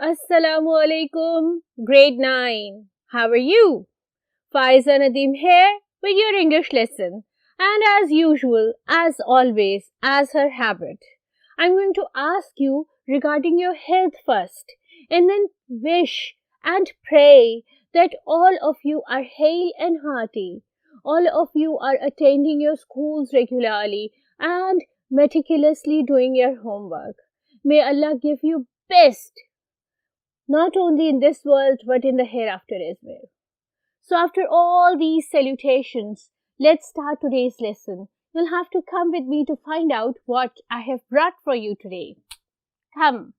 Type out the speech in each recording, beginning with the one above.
Assalamu alaikum, grade 9. How are you? Faiza Nadeem here with your English lesson. And as usual, as always, as her habit, I'm going to ask you regarding your health first and then wish and pray that all of you are hale and hearty. All of you are attending your schools regularly and meticulously doing your homework. May Allah give you best not only in this world but in the hereafter as well. So after all these salutations, let's start today's lesson. You'll have to come with me to find out what I have brought for you today. Come.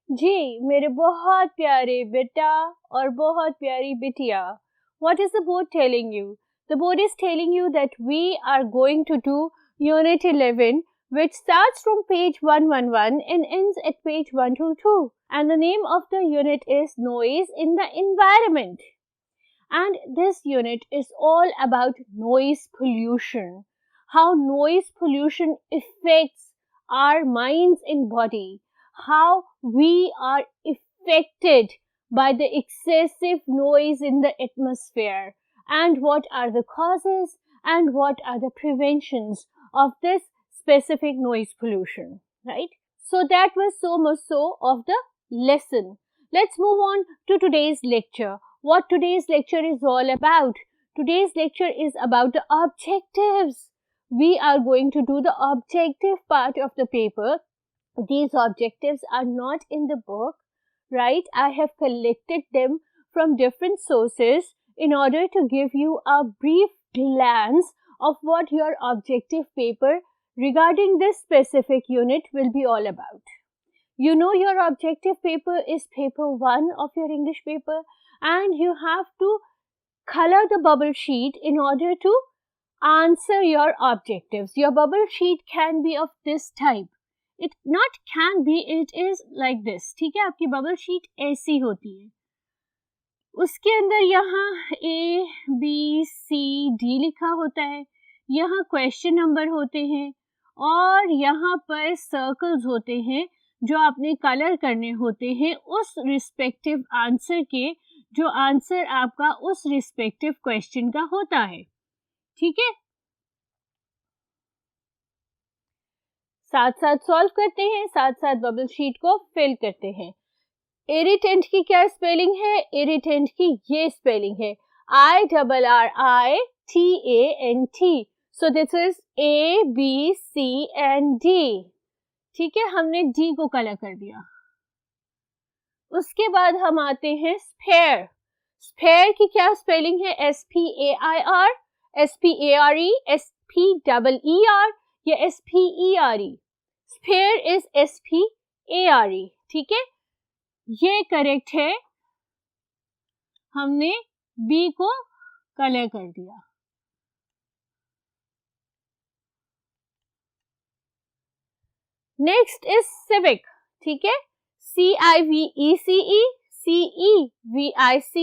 जी मेरे बहुत प्यारे बेटा और बहुत प्यारी बिटिया, what is the board telling you? The board is telling you that we are going to do Unit 11, which starts from page 111 and ends at page 122. And the name of the unit is Noise in the Environment. And this unit is all about noise pollution. How noise pollution affects our minds and body. How we are affected by the excessive noise in the atmosphere. And what are the causes and what are the preventions of this specific noise pollution, right? So that was so much so of the lesson. Let's move on to today's lecture. What today's lecture is all about? Today's lecture is about the objectives. We are going to do the objective part of the paper. These objectives are not in the book, right? I have collected them from different sources in order to give you a brief glance of what your objective paper regarding this specific unit will be all about. You know your objective paper is paper 1 of your English paper, and you have to color the bubble sheet in order to answer your objectives. Your bubble sheet can be of this type. It not can be, it is like this. ठीक है, आपकी bubble sheet ऐसी होती है. उसके अंदर यहाँ A, B, C, D लिखा होता है. यहाँ क्वेश्चन नंबर होते हैं और यहाँ पर सर्कल्स होते हैं जो आपने कलर करने होते हैं उस रिस्पेक्टिव आंसर के, जो आंसर आपका उस रिस्पेक्टिव क्वेश्चन का होता है. ठीक है, साथ साथ सॉल्व करते हैं, साथ साथ बबल शीट को फिल करते हैं. इरिटेंट की क्या स्पेलिंग है? इरिटेंट की ये स्पेलिंग है IRRITANT. So this is ABCD. ठीक है, हमने D को कलर कर दिया. उसके बाद हम आते हैं स्फेयर. स्फेयर की क्या स्पेलिंग है? SPAIR, SPARE, SPEER या SPERE. Sphere is SPARE. ठीक है, ये करेक्ट है. हमने B को कलर कर दिया. Next is civic. ठीक है, CIVECE, CEVIC,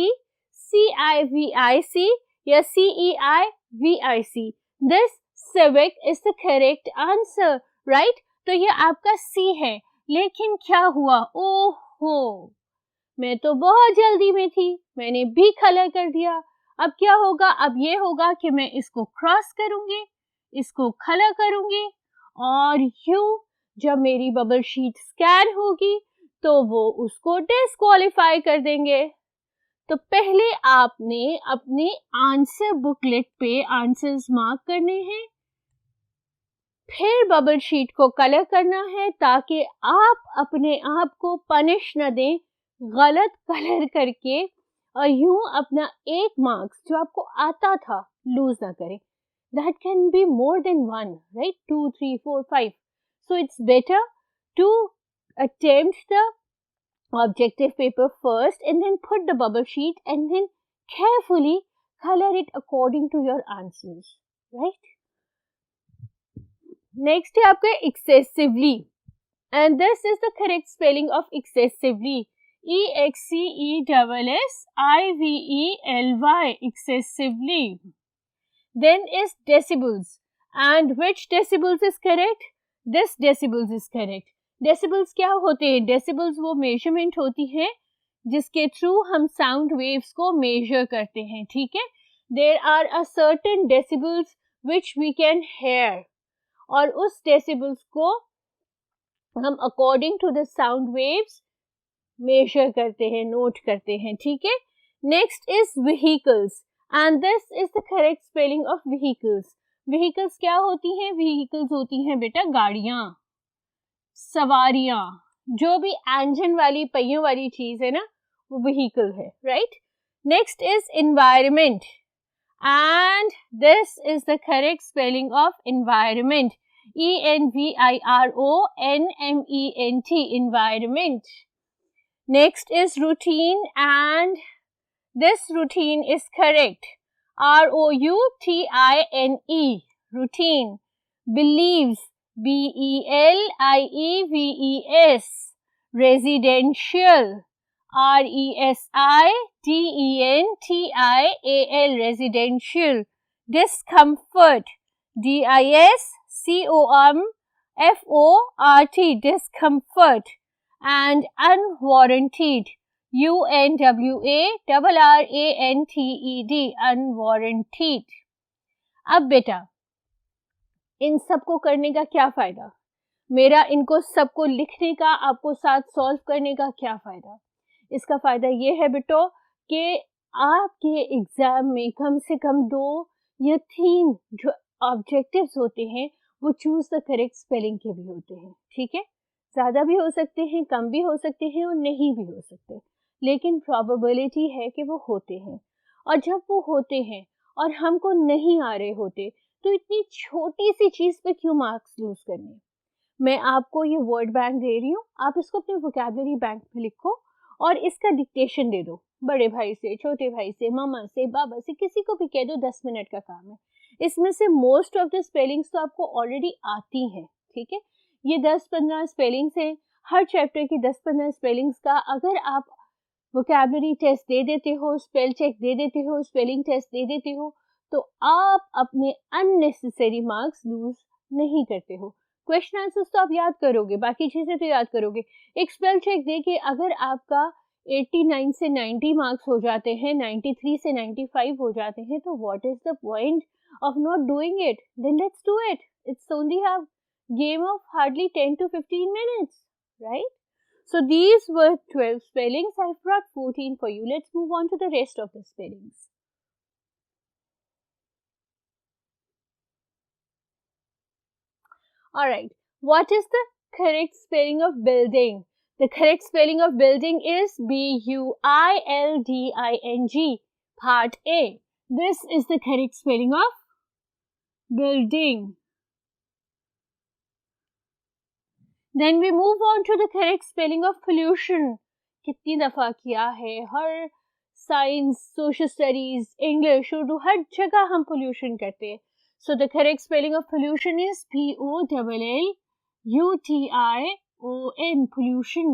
CIVIC या CEIVIC. This civic is the correct answer, right? तो ये आपका C है. लेकिन क्या हुआ? ओहो, मैं तो बहुत जल्दी में थी, मैंने B कलर कर दिया. अब क्या होगा? अब ये होगा कि मैं इसको क्रॉस करूंगी, इसको कलर करूंगी और यूं जब मेरी बबल शीट स्कैन होगी तो वो उसको डिस्क्वालीफाई कर देंगे. तो पहले आपने अपने आंसर बुकलेट पे आंसर्स मार्क करने हैं, फिर बबल शीट को कलर करना है ताकि आप अपने आप को पनिश न दें गलत कलर करके और यूं अपना 1 मार्क्स जो आपको आता था लूज ना करें. That can be more than 1, right? 2, 3, 4, 5. So it's better to attempt the objective paper first and then put the bubble sheet and then carefully color it according to your answers, right? Next है आपका excessively, and this is the correct spelling of excessively. EXCESSIVELY, excessively. Then is decibels, and which decibels is correct? This decibels is correct. Decibels क्या होते हैं? Decibels वो measurement होती है जिसके through हम साउंड वेव्स को मेजर करते हैं, ठीक है। There are a certain decibels which we can hear, और उस डेसिबल्स को हम according to the sound waves measure करते हैं, नोट करते हैं, ठीक है। Next is vehicles, and this is the correct spelling of vehicles. Vehicles क्या होती हैं? व्हीकल्स होती हैं बेटा गाड़ियां, सवारियां, जो भी इंजन वाली पहियों वाली चीज है ना, वो व्हीकल है, right. Next is environment, and this is the correct spelling of environment. ENVIRONMENT, environment. Next is routine, and this routine is correct. ROUTINE, routine. Believes, BELIEVES, residential, RESIDENTIAL, residential. Discomfort, DISCOMFORT, discomfort. And unwarranted, UNWARRANTED, unwarranted. अब बेटा इन सबको करने का क्या फायदा? मेरा इनको सबको लिखने का, आपको साथ सॉल्व करने का क्या फायदा? इसका फायदा ये है बेटो कि आपके एग्जाम में कम से कम 2 या 3 जो ऑब्जेक्टिव्स होते हैं वो चूज द करेक्ट स्पेलिंग के भी होते हैं, ठीक है। ज़्यादा भी हो सकते हैं, कम भी हो सकते हैं और नहीं भी हो सकते, लेकिन प्रोबेबिलिटी है कि वो होते हैं। और जब वो होते हैं और हमको नहीं आ रहे होते तो इतनी छोटी सी चीज़ पे क्यों मार्क्स लूज करने। मैं आपको ये वर्ड बैंक दे रही हूँ, आप इसको अपने वोकैबुलरी बैंक में लिखो और इसका डिक्टेशन दे दो, बड़े भाई से, छोटे भाई से, मामा से, बाबा से, किसी को भी कह दो, 10 मिनट का काम है। इसमें से मोस्ट ऑफ द स्पेलिंग्स तो आपको ऑलरेडी आती हैं, ठीक है। ये 10-15 स्पेलिंग्स हैं, हर चैप्टर की 10-15 स्पेलिंग्स का अगर आप वोकैबुलरी टेस्ट दे देते हो, स्पेल चेक दे देते हो, स्पेलिंग टेस्ट दे देते हो, तो आप अपने अननेसेसरी मार्क्स लूज नहीं करते हो। क्वेश्चन आंसर्स तो आप याद करोगे, बाकी चीजें तो याद करोगे। एक स्पेल चेक दे के अगर आपका 89 से 90 मार्क्स हो जाते हैं, 93 से 95 हो जाते हैं, तो what is the point of not doing it? Then let's do it. It's only have game of hardly 10 to 15 minutes, right? So these were 12 spellings. I've brought 14 for you. Let's move on to the rest of the spellings. Alright, what is the correct spelling of building? The correct spelling of building is BUILDING, part A. This is the correct spelling of building. Then we move on to the correct spelling of pollution. कितनी दफ़ा किया है, हर science, social studies, English, Urdu, हर जगह हम pollution करते हैं। So the correct spelling of pollution is POLLUTION, pollution.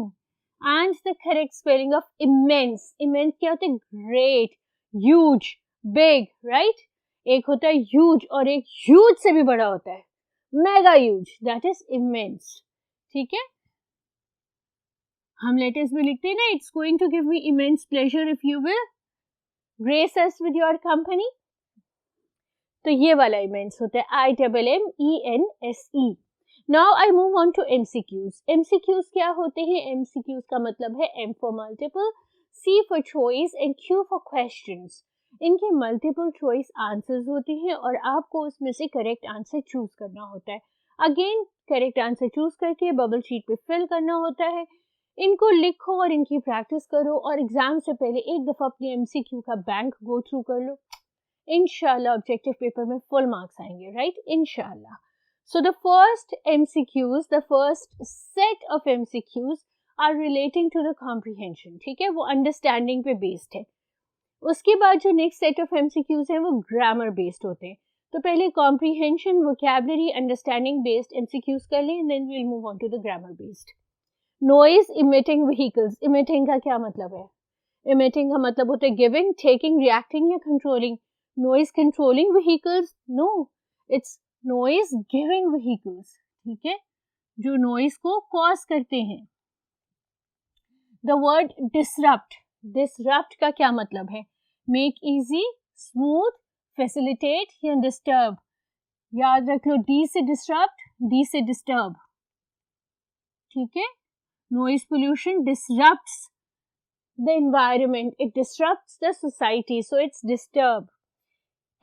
And the correct spelling of immense, immense क्या होता है? Great, huge, big, right? एक होता है huge और एक huge से भी बड़ा होता है, mega huge, that is immense, ठीक है। हम लेटर्स में लिखते हैं ना, it's going to give me immense pleasure if you will grace us with your company, तो ये वाला इमेंस होता है IMMENSE। Now I move on to MCQs। MCQs क्या होते हैं? MCQs का मतलब है M for multiple, C for choice and Q for questions। इनके मल्टीपल चॉइस आंसर्स होते हैं और आपको उसमें से करेक्ट आंसर चूज करना होता है। अगेन करेक्ट आंसर चूज करके बबल शीट पे फिल करना होता है। इनको लिखो और इनकी प्रैक्टिस करो और एग्जाम से पहले एक दफ़ा अपने MCQ का बैंक गो थ्रू कर लो। इंशाल्लाह ऑब्जेक्टिव पेपर में फुल मार्क्स आएंगे, राइट? इंशाल्लाह। So the first MCQs, the first set of MCQs are relating to the comprehension, ठीक है, वो अंडरस्टैंडिंग पे बेस्ड है। उसके बाद जो नेक्स्ट सेट ऑफ MCQs हैं वो ग्रामर बेस्ड होते हैं। तो पहले comprehension, vocabulary, understanding based MCQs कर लें, then we will move on to the grammar based. Noise emitting vehicles, emitting का क्या मतलब है? इमिटिंग का मतलब होता है गिविंग, टेकिंग, रिएक्टिंग या controlling. Noise controlling vehicles, no, it's noise giving vehicles, ठीक है। जो नॉइस को कॉज करते हैं। द वर्ड डिसरप्ट, डिसरप्ट का क्या मतलब है? मेक इजी, स्मूथ, फैसिलिटेट या डिस्टर्ब। याद रख लो, डी से डिसरप्ट, डी से डिस्टर्ब, ठीक है। Noise pollution disrupts the environment, it disrupts the society, so it's disturb.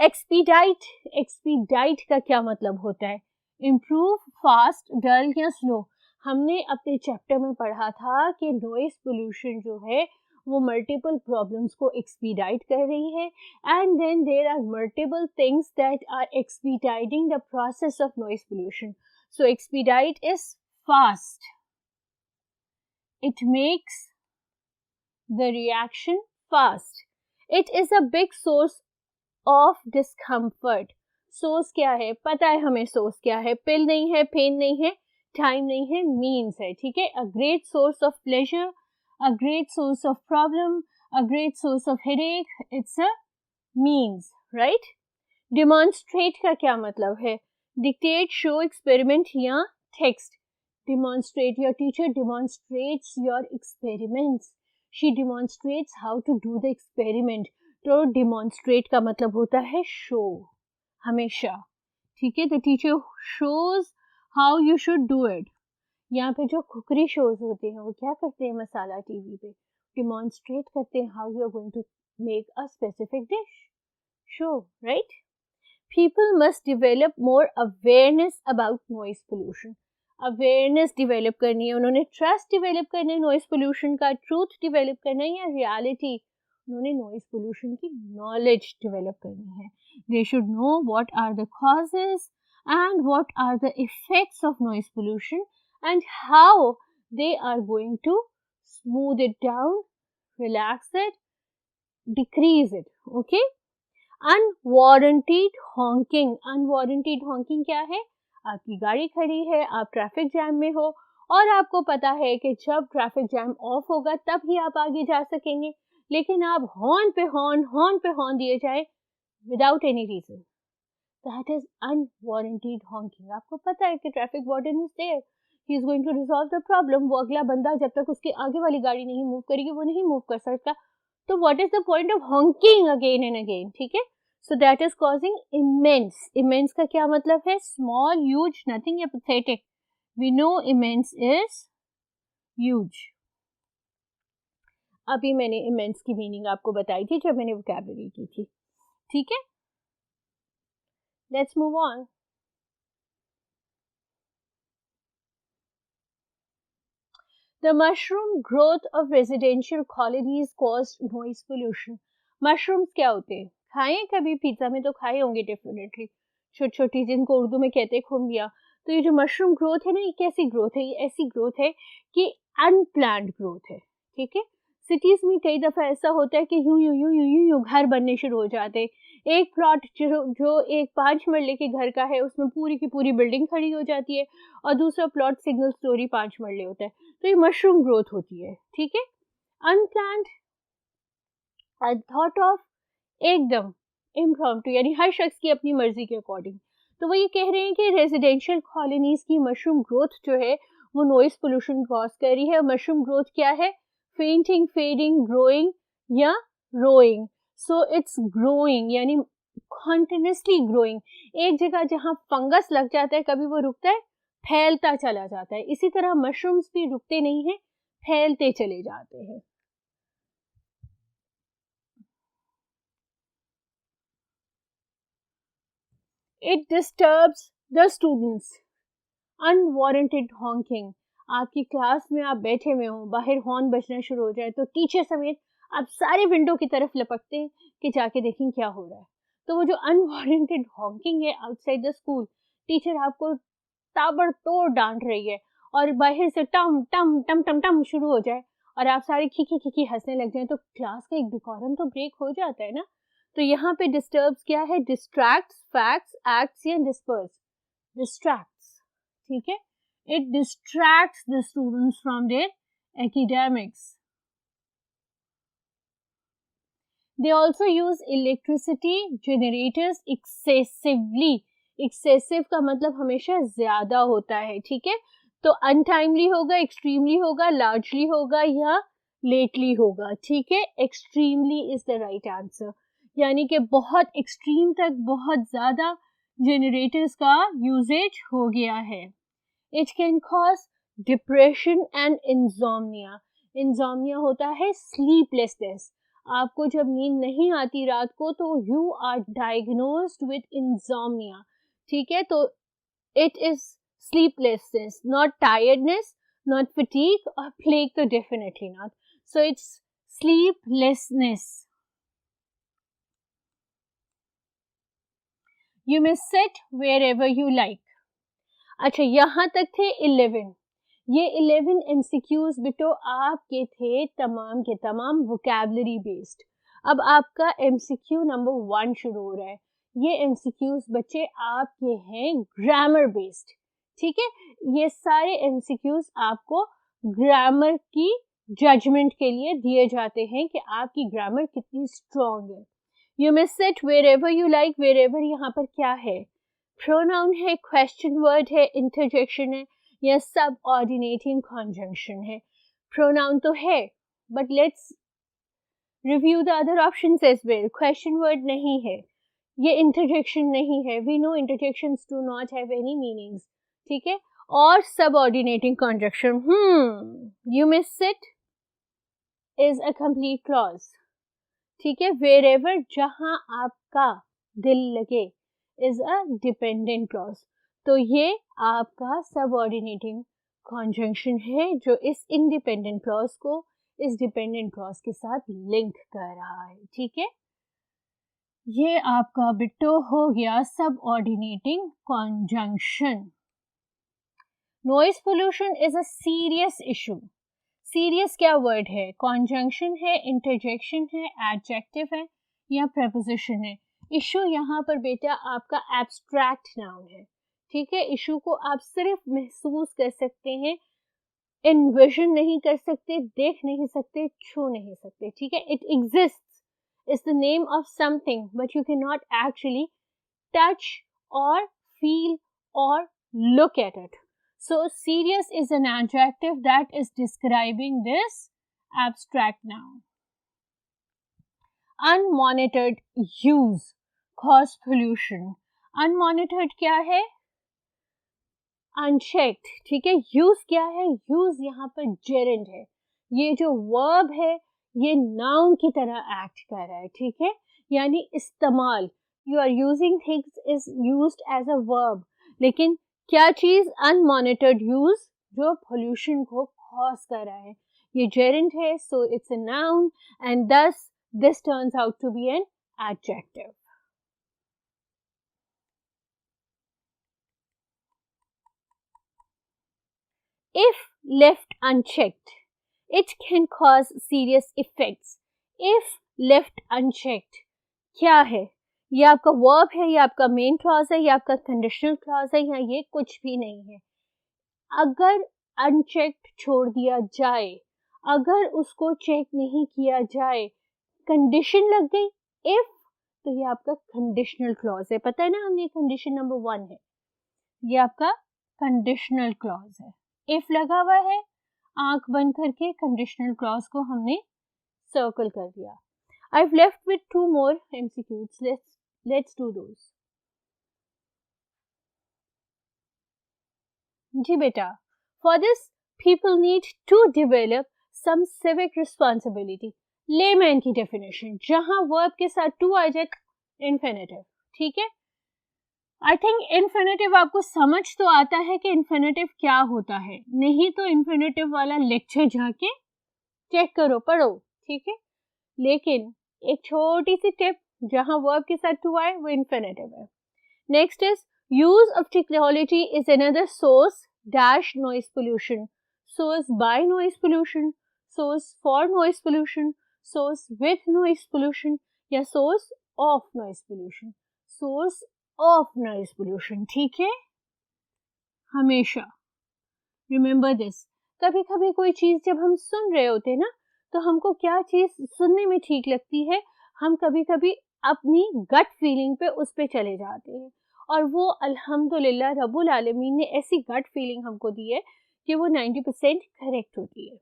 Expedite, expedite का क्या मतलब होता है? Improve, fast, dull या slow. हमने अपने चैप्टर में पढ़ा था कि नॉइस पोल्यूशन जो है वो मल्टीपल प्रॉब्लम्स को एक्सपीडाइट कर रही है, and then there are multiple things that are expediting the process of noise pollution. So expedite is fast, it makes the reaction fast. It is a big source of discomfort. Source क्या है? पता है हमें source क्या है. pill नहीं है, pain नहीं है, time नहीं है, means है, ठीक है. A great source of pleasure, a great source of problem, a great source of headache. It's a means, right? Demonstrate का क्या मतलब है? Dictate, show, experiment या text. Demonstrate, your teacher demonstrates your experiments. She demonstrates how to do the experiment. तो demonstrate का मतलब होता है show, हमेशा, ठीक है. The teacher shows how you should do it. यहाँ पे जो कुकरी shows होते हैं वो क्या करते हैं मसाला टीवी पे? Demonstrate करते हैं how you are going to make a specific dish. Show, right? People must develop more awareness about noise pollution. Awareness develop करनी है उन्होंने, ट्रस्ट डेवलप करना है नॉइस पोल्यूशन का, ट्रूथ डेवलप करना है या रियलिटी? उन्होंने नॉइस पोल्यूशन की नॉलेज डेवलप करनी है. They should know what are the causes and what are the effects of noise pollution and how they are going to smooth it down, relax it, decrease it. Okay. Unwarranted honking. Unwarranted honking क्या है? आपकी गाड़ी खड़ी है, आप traffic jam में हो और आपको पता है कि जब ट्रैफिक जैम ऑफ होगा तब ही आप आगे जा सकेंगे, लेकिन आप हॉर्न पे हॉर्न दिए जाए without any reason. That is unwarranted honking. आपको पता है कि traffic warden is there, he is going to resolve the problem. वो अगला बंदा जब तक उसके आगे वाली गाड़ी नहीं मूव करेगी वो नहीं मूव कर सकता. तो what is the point of honking again and again, ठीक है. So that is causing immense. Immense का क्या मतलब है? Small, huge, nothing या pathetic. We know immense is huge. अभी मैंने immense की मीनिंग आपको बताई थी जब मैंने vocabulary की थी, ठीक है. Let's move on. The mushroom growth of residential colonies caused noise pollution. Mushrooms क्या होते हैं? खाए कभी? पिज्जा में तो खाए होंगे डेफिनेटली, छोटी छोटी जिनको उर्दू में कहते हैं खुम्बिया. तो ये जो मशरूम ग्रोथ है ना, ये कैसी ग्रोथ है? ये ऐसी ग्रोथ है कि अनप्लान्ड ग्रोथ है, ठीक है. सिटीज में कई दफा ऐसा होता है कि यूं यूं यूं यूं यूं यूं घर बनने शुरू हो जाते हैं. एक प्लॉट जो एक 5 मरले के घर का है उसमें पूरी की पूरी बिल्डिंग खड़ी हो जाती है, और दूसरा प्लॉट सिंगल स्टोरी 5 मरले होता है. तो ये मशरूम ग्रोथ होती है, ठीक है. अनप्लान्ड, थॉट ऑफ एकदम इम्प्रॉम्प्टू, यानी हर शख्स की अपनी मर्जी के अकॉर्डिंग. तो वो ये कह रहे हैं कि रेजिडेंशियल कॉलोनीज की मशरूम ग्रोथ जो है वो नॉइस पोल्यूशन कॉज कर रही है. मशरूम ग्रोथ क्या है? फेंटिंग, फेडिंग, ग्रोइंग या रोइंग. सो इट्स ग्रोइंग यानी कॉन्टिन्यूसली ग्रोइंग. एक जगह जहाँ फंगस लग जाता है कभी वो रुकता है, फैलता चला जाता है. इसी तरह मशरूम्स भी रुकते नहीं हैं, फैलते चले जाते हैं. It disturbs the students. Unwarranted honking. आपकी क्लास में आप बैठे हुए हो, बाहर हॉर्न बजना शुरू हो जाए तो टीचर समेत आप सारे विंडो की तरफ लपकते हैं कि जाके देखें क्या हो रहा है. तो वो जो अनवारंटेड हॉकिंग है आउटसाइड द स्कूल, टीचर आपको ताबड़तोड़ डांट रही है और बाहर से टम टम टम टम टम शुरू हो जाए और आप सारे खिखी खिखी हंसने लग जाए, तो क्लास का एक डिकोरम तो ब्रेक हो जाता है ना. तो यहाँ पे डिस्टर्ब्स क्या है? डिस्ट्रैक्ट्स, फैक्ट्स, एक्ट्स या डिस्पर्स. डिस्ट्रैक्ट्स, ठीक है. It distracts the students from their academics. They also use electricity generators excessively. Excessive का मतलब हमेशा ज्यादा होता है, ठीक है. तो अनटाइमली होगा, एक्सट्रीमली होगा, लार्जली होगा या लेटली होगा, ठीक है। Extremely is the right answer, यानी कि बहुत एक्सट्रीम तक बहुत ज़्यादा जनरेटर्स का यूजेज हो गया है। It can cause depression and insomnia. Insomnia होता है स्लीपलेसनेस। आपको जब नींद नहीं आती रात को तो you are diagnosed with insomnia, ठीक है। तो इट इज sleeplessness, not tiredness, not fatigue or plague, so definitely not. So it's sleeplessness. You may sit wherever you like. अच्छा, यहाँ तक थे 11। ये 11 MCQs बिटो आपके थे तमाम के तमाम वोकैबुलरी बेस्ड। अब आपका MCQ नंबर 1 शुरू हो रहा है। ये MCQs बच्चे आपके हैं ग्रामर बेस्ड, ठीक है। ये सारे MCQs आपको ग्रामर की जजमेंट के लिए दिए जाते हैं कि आपकी ग्रामर कितनी स्ट्रॉन्ग है। You may sit wherever you like. Wherever यहाँ पर क्या है? प्रोनाउन है, क्वेश्चन वर्ड है, इंटरजेक्शन है या सब ऑर्डिनेटिंग कॉन्जंक्शन है? प्रोनाउन तो है, but let's review the other options as well. Question word नहीं है, ये इंटरजेक्शन नहीं है, we know interjections do not have any meanings, ठीक है। और subordinating conjunction, you may sit is a complete clause, ठीक है। वेर एवर जहां आपका दिल लगे इज अ डिपेंडेंट क्लॉज। तो ये आपका सबऑर्डिनेटिंग कॉन्जंक्शन है जो इस इंडिपेंडेंट क्लॉज को इस डिपेंडेंट क्लॉज के साथ लिंक कर रहा है, ठीक है। ये आपका बिट्टो हो गया subordinating conjunction. Noise pollution is a serious issue. Serious क्या वर्ड है? कॉन्जंक्शन है, इंटरजेक्शन है, एडजेक्टिव है या प्रपोजिशन है? इशू यहाँ पर बेटा आपका एब्स्ट्रैक्ट नाउन है, ठीक है। इशू को आप सिर्फ महसूस कर सकते हैं, इन्विजन नहीं कर सकते, देख नहीं सकते, छू नहीं सकते, ठीक है। It exists is the name of something but you can not actually touch or feel or look at it. So serious is an adjective that is describing this abstract noun. Unmonitored use cause pollution. Unmonitored क्या है? Unchecked, ठीक है। use क्या है? use यहाँ पर gerund है। ये जो verb है ये noun की तरह act कर रहा है, ठीक है। यानी इस्तेमाल, you are using things is used as a verb, लेकिन क्या चीज? unmonitored use जो pollution को cause कर रहा है, ये gerund है, so it's a noun and thus this turns out to be an adjective. If left unchecked, it can cause serious effects. If left unchecked क्या है? ये आपका वर्ब है, ये आपका मेन क्लॉज है, ये आपका कंडीशनल क्लॉज है, या ये कुछ भी नहीं है। अगर अनचेक्ड छोड़ दिया जाए, अगर उसको चेक नहीं किया जाए, कंडीशन लग गई इफ, तो ये आपका कंडीशनल क्लॉज है। पता है ना, हमने कंडीशन नंबर 1 है, ये आपका कंडीशनल क्लॉज है। इफ लगा हुआ है, आंख बंद करके कंडीशनल क्लॉज को हमने सर्कल कर दिया। I've left with 2 more MCQs. Let's do those. जी बेटा, for this people need to develop some civic responsibility. Layman की definition, जहां verb के साथ to आ जाए infinitive, ठीक है। I think infinitive आपको समझ तो आता है कि infinitive क्या होता है, नहीं तो infinitive वाला लेक्चर जाके चेक करो, पढ़ो, ठीक है। लेकिन एक छोटी सी टिप, जहां वर्ब के साथ टू आए वो इन्फिनेटिव है। Next is use of technology is another source dash noise pollution. Source by noise pollution, source for noise pollution, source with noise pollution या source of noise pollution. Source of noise pollution, ठीक है। हमेशा remember this. कभी कभी कोई चीज जब हम सुन रहे होते हैं ना, तो हमको क्या चीज सुनने में ठीक लगती है, हम कभी कभी अपनी गट फीलिंग पे उस पे चले जाते हैं, और वो अल्हम्दुलिल्लाह रब्बुल आलमीन ने ऐसी गट फीलिंग हमको दी है कि वो 90% करेक्ट होती है।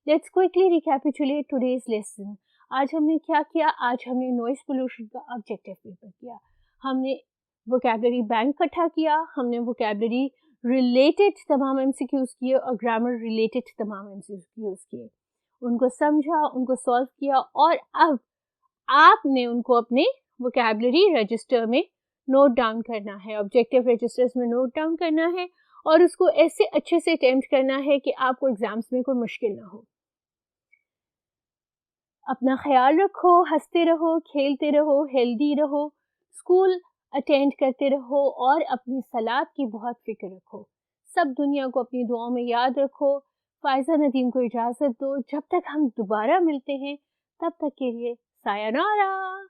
Let's quickly recapitulate today's lesson. आज हमने क्या किया? आज हमने नॉइस पोल्यूशन का ऑब्जेक्टिव पेपर किया, हमने वोकैबलरी बैंक इकट्ठा किया, हमने वोकैबलरी रिलेटेड तमाम एमसीक्यूज किए और ग्रामर रिलेटेड तमाम एमसीक्यूज किए, उनको समझा, उनको सॉल्व किया, और अब आपने उनको अपने वोकैबलरी रजिस्टर में नोट डाउन करना है, ऑब्जेक्टिव रजिस्टर्स में नोट डाउन करना है, और उसको ऐसे अच्छे से अटेम्प्ट करना है कि आपको एग्जाम्स में कोई मुश्किल ना हो। अपना ख्याल रखो, हंसते रहो, खेलते रहो, हेल्दी रहो, स्कूल अटेंड करते रहो, और अपनी सलाद की बहुत फिक्र रखो। सब दुनिया को अपनी दुआओं में याद रखो। फायजा नदीम को इजाज़त दो। जब तक हम दोबारा मिलते हैं तब तक के लिए सायनारा।